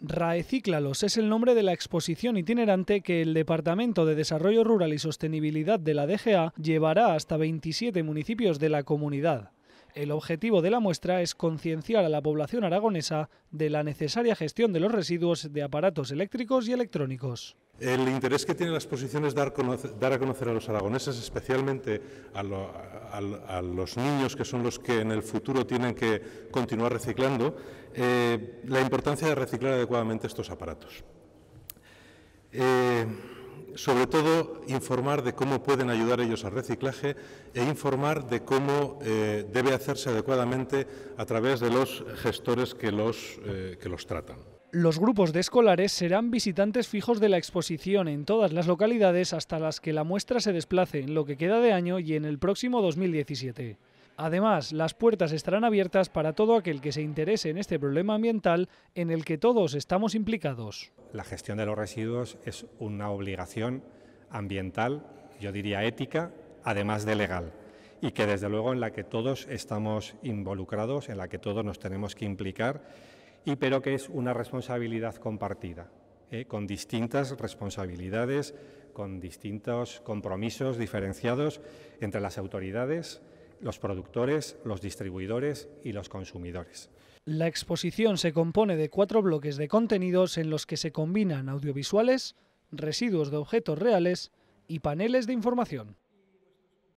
Raecíclalos es el nombre de la exposición itinerante que el Departamento de Desarrollo Rural y Sostenibilidad de la DGA llevará hasta 27 municipios de la comunidad. El objetivo de la muestra es concienciar a la población aragonesa de la necesaria gestión de los residuos de aparatos eléctricos y electrónicos. El interés que tiene la exposición es dar a conocer a los aragoneses, especialmente a los niños, que son los que en el futuro tienen que continuar reciclando, la importancia de reciclar adecuadamente estos aparatos. Sobre todo, informar de cómo pueden ayudar ellos al reciclaje e informar de cómo debe hacerse adecuadamente a través de los gestores que los tratan. Los grupos de escolares serán visitantes fijos de la exposición en todas las localidades hasta las que la muestra se desplace en lo que queda de año y en el próximo 2017. Además, las puertas estarán abiertas para todo aquel que se interese en este problema ambiental en el que todos estamos implicados. La gestión de los residuos es una obligación ambiental, yo diría ética, además de legal, y que desde luego en la que todos estamos involucrados, en la que todos nos tenemos que implicar, pero que es una responsabilidad compartida, con distintas responsabilidades, con distintos compromisos diferenciados entre las autoridades, los productores, los distribuidores y los consumidores. La exposición se compone de 4 bloques de contenidos en los que se combinan audiovisuales, residuos de objetos reales y paneles de información.